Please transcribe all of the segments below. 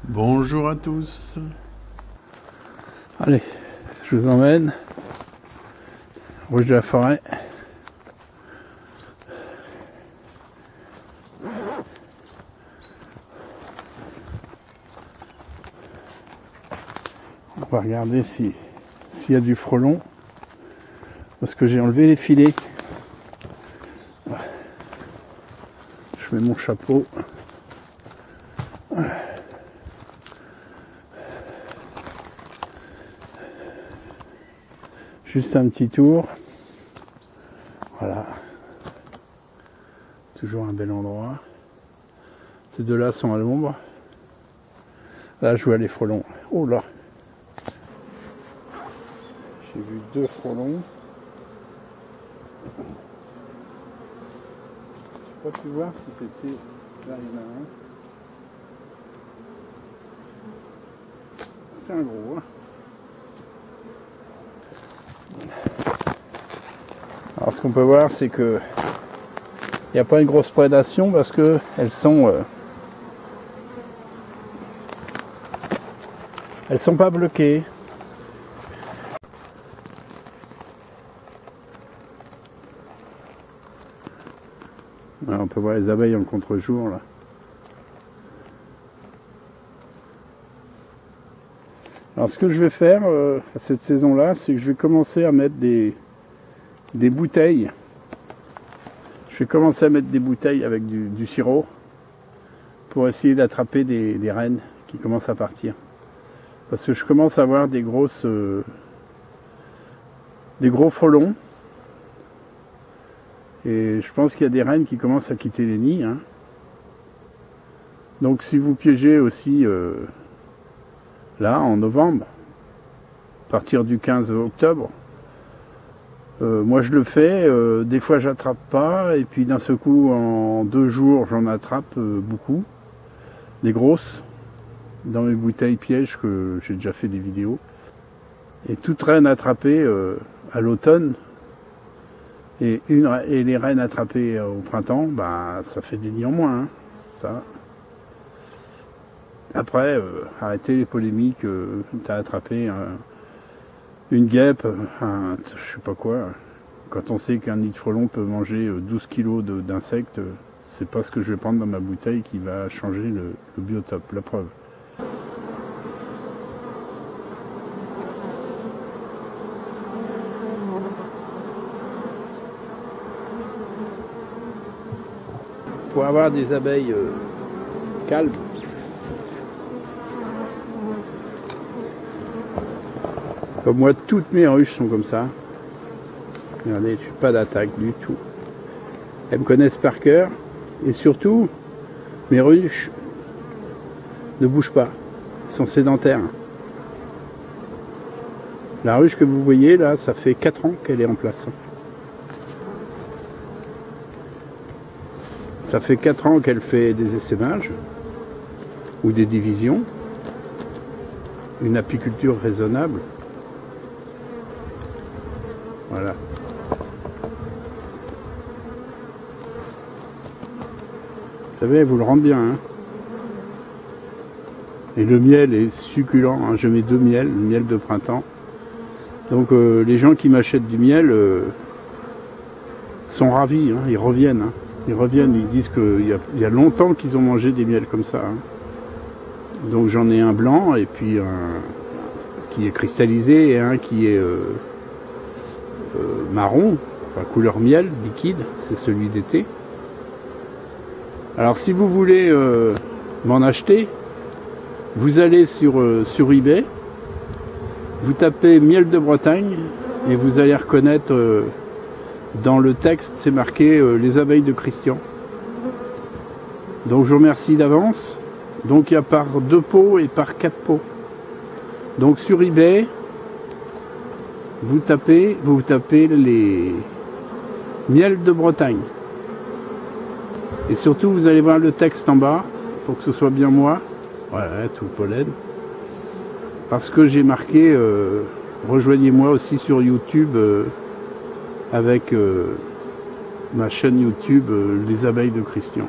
Bonjour à tous. Allez, je vous emmène rouge de la forêt. On va regarder s'il y a du frelon, parce que j'ai enlevé les filets. Je mets mon chapeau. Juste un petit tour. Voilà. Toujours un bel endroit. Ces deux-là sont à l'ombre. Là, je vois les frelons. Oh là! J'ai vu deux frelons. Je n'ai pas pu voir si c'était... Là, il y en a un. C'est un gros, hein. Alors ce qu'on peut voir, c'est que il n'y a pas une grosse prédation parce que elles sont pas bloquées. Alors, on peut voir les abeilles en contre-jour là. Alors ce que je vais faire à cette saison-là, c'est que je vais commencer à mettre des bouteilles. Je vais commencer à mettre des bouteilles avec du sirop pour essayer d'attraper des rennes qui commencent à partir. Parce que je commence à avoir des gros frelons. Et je pense qu'il y a des rennes qui commencent à quitter les nids, hein. Donc si vous piégez aussi là en novembre, à partir du 15 octobre, moi je le fais, des fois j'attrape pas, et puis d'un seul coup en 2 jours j'en attrape beaucoup, des grosses, dans mes bouteilles pièges que j'ai déjà fait des vidéos. Et toute reine attrapée à l'automne, et les reines attrapées au printemps, bah, ça fait des nids en moins, hein, ça. Après, arrêtez les polémiques, t'as attrapé une guêpe, je sais pas quoi. Quand on sait qu'un nid de frelon peut manger 12 kg d'insectes, c'est pas ce que je vais prendre dans ma bouteille qui va changer le biotope, la preuve. Pour avoir des abeilles calmes, comme moi, toutes mes ruches sont comme ça. Regardez, je n'ai pas d'attaque du tout. Elles me connaissent par cœur. Et surtout, mes ruches ne bougent pas. Elles sont sédentaires. La ruche que vous voyez là, ça fait 4 ans qu'elle est en place. Ça fait 4 ans qu'elle fait des essaimages ou des divisions. Une apiculture raisonnable. Voilà. Vous savez, elle vous le rend bien, hein. Et le miel est succulent, hein. Je mets 2 miels, le miel de printemps. Donc les gens qui m'achètent du miel sont ravis, hein. Ils reviennent, hein. Ils disent qu'il y a longtemps qu'ils ont mangé des miels comme ça, hein. Donc j'en ai un blanc et puis un qui est cristallisé et un qui est marron, enfin couleur miel, liquide, c'est celui d'été. Alors si vous voulez m'en acheter, vous allez sur eBay, vous tapez miel de Bretagne et vous allez reconnaître dans le texte, c'est marqué les abeilles de Christian. Donc je vous remercie d'avance. Donc il y a par 2 pots et par 4 pots. Donc sur eBay, vous tapez les miel de Bretagne. Et surtout, vous allez voir le texte en bas, pour que ce soit bien moi. Voilà, tout le pollen. Parce que j'ai marqué, rejoignez-moi aussi sur YouTube avec ma chaîne YouTube Les Abeilles de Christian.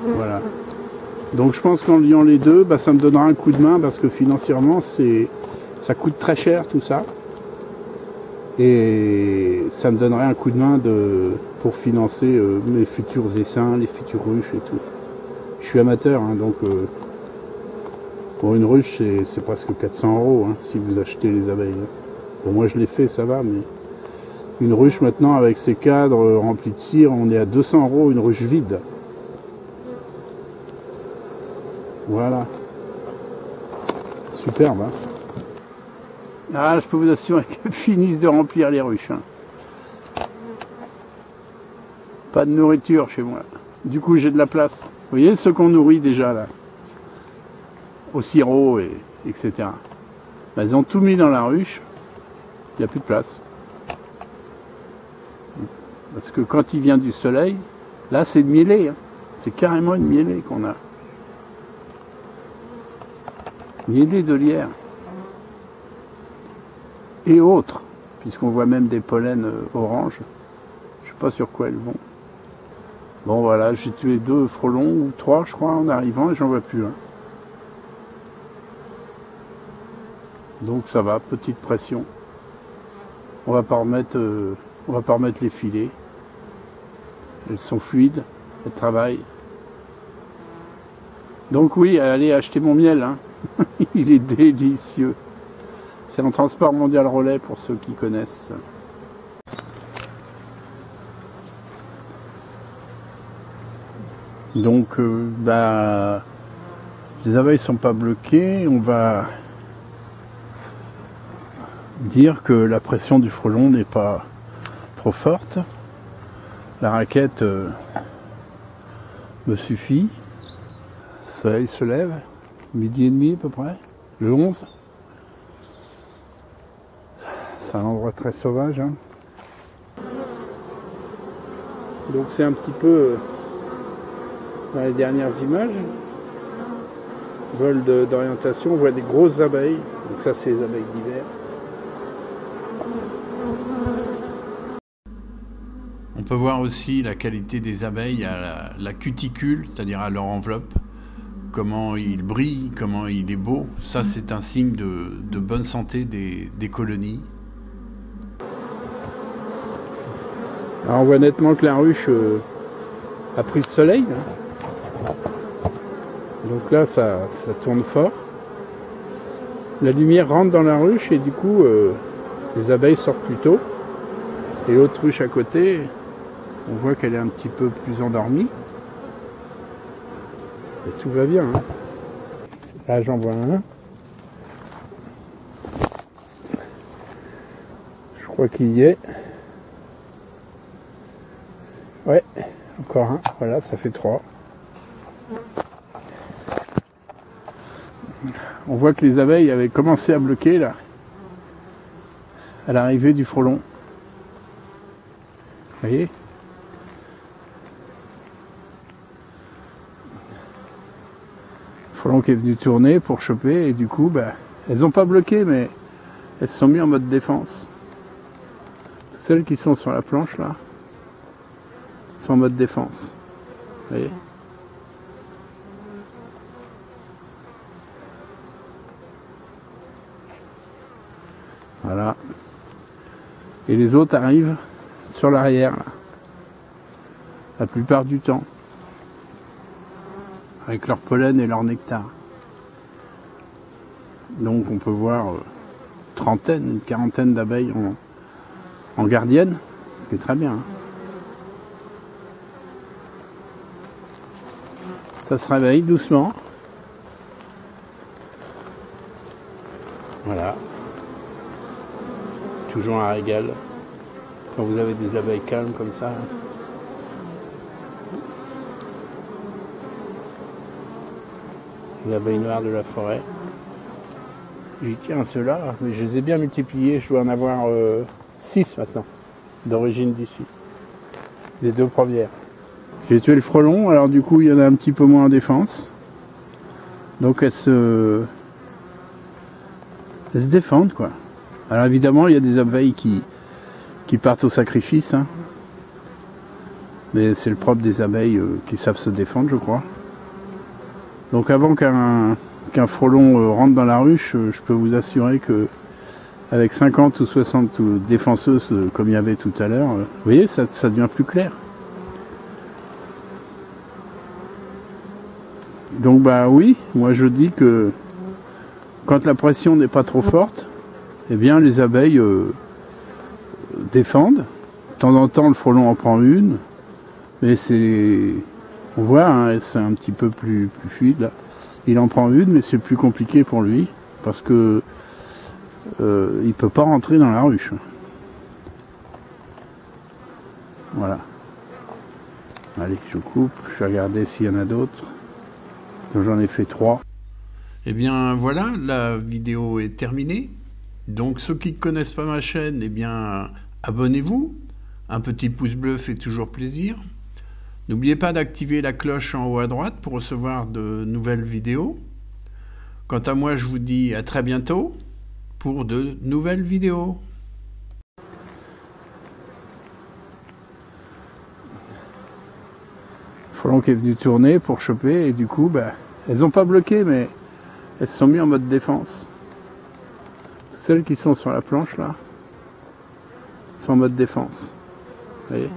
Voilà. Donc je pense qu'en liant les deux, bah, ça me donnera un coup de main parce que financièrement ça coûte très cher tout ça. Et ça me donnerait un coup de main pour financer mes futurs essaims, les futures ruches et tout. Je suis amateur, hein, donc pour une ruche c'est presque 400 € hein, si vous achetez les abeilles. Bon, moi je l'ai fait, ça va, mais une ruche maintenant avec ses cadres remplis de cire, on est à 200 € une ruche vide. Voilà. Superbe, hein. Ah, je peux vous assurer qu'elles finissent de remplir les ruches. Hein. Pas de nourriture chez moi. Du coup, j'ai de la place. Vous voyez ceux qu'on nourrit déjà là, au sirop, etc. Ben, ils ont tout mis dans la ruche. Il n'y a plus de place. Parce que quand il vient du soleil, là c'est de mielée. Hein. C'est carrément une mielée qu'on a. Mielée de lierre. Et autres, puisqu'on voit même des pollens orange. Je sais pas sur quoi elles vont. Bon voilà, j'ai tué 2 frelons, ou 3 je crois en arrivant, et j'en vois plus un. Donc ça va, petite pression. On va pas remettre les filets. Elles sont fluides, elles travaillent. Donc oui, allez acheter mon miel, hein. Il est délicieux. C'est en transport mondial relais pour ceux qui connaissent. Donc, bah, les abeilles ne sont pas bloquées. On va dire que la pression du frelon n'est pas trop forte. La raquette me suffit. Le soleil se lève, 12h30 à peu près, le 11. C'est un endroit très sauvage. Hein. Donc c'est un petit peu dans les dernières images. Vol d'orientation, on voit des grosses abeilles. Donc ça c'est les abeilles d'hiver. On peut voir aussi la qualité des abeilles à la cuticule, c'est-à-dire à leur enveloppe. Comment il brille, comment il est beau. Ça c'est un signe de bonne santé des colonies. Alors on voit nettement que la ruche a pris le soleil. Hein. Donc là ça tourne fort. La lumière rentre dans la ruche et du coup les abeilles sortent plus tôt. Et l'autre ruche à côté, on voit qu'elle est un petit peu plus endormie. Et tout va bien. Hein. Là j'en vois un. Je crois qu'il y est. Ouais, encore un, voilà, ça fait 3. On voit que les abeilles avaient commencé à bloquer là, à l'arrivée du frelon. Vous voyez ? Le frelon qui est venu tourner pour choper et du coup, bah, elles n'ont pas bloqué mais elles se sont mises en mode défense. Toutes celles qui sont sur la planche là, sont en mode défense. Vous voyez ? Voilà. Et les autres arrivent sur l'arrière, là. La plupart du temps. Avec leur pollen et leur nectar. Donc on peut voir une quarantaine d'abeilles en gardienne, ce qui est très bien. Hein. Ça se réveille doucement. Voilà. Toujours un régal. Quand vous avez des abeilles calmes comme ça. Les abeilles noires de la forêt. J'y tiens ceux-là, mais je les ai bien multipliés. Je dois en avoir 6 maintenant, d'origine d'ici. Les 2 premières. J'ai tué le frelon, alors du coup il y en a un petit peu moins en défense. Donc elles se défendent quoi. Alors évidemment il y a des abeilles qui partent au sacrifice. Hein. Mais c'est le propre des abeilles qui savent se défendre je crois. Donc avant qu'un frelon rentre dans la ruche, je peux vous assurer que avec 50 ou 60 défenseuses comme il y avait tout à l'heure, vous voyez, ça devient plus clair. Donc bah oui, moi je dis que quand la pression n'est pas trop forte, eh bien les abeilles défendent. De temps en temps le frelon en prend une, mais c'est... On voit, hein, c'est un petit peu plus fluide là. Il en prend une, mais c'est plus compliqué pour lui, parce que il peut pas rentrer dans la ruche. Voilà. Allez, je coupe, je vais regarder s'il y en a d'autres. J'en ai fait 3. Eh bien voilà, la vidéo est terminée. Donc ceux qui ne connaissent pas ma chaîne, eh bien abonnez-vous. Un petit pouce bleu fait toujours plaisir. N'oubliez pas d'activer la cloche en haut à droite pour recevoir de nouvelles vidéos. Quant à moi, je vous dis à très bientôt pour de nouvelles vidéos. Frelon qui est venu tourner pour choper et du coup, bah, elles n'ont pas bloqué, mais elles se sont mises en mode défense. Celles qui sont sur la planche là sont en mode défense. Vous voyez ?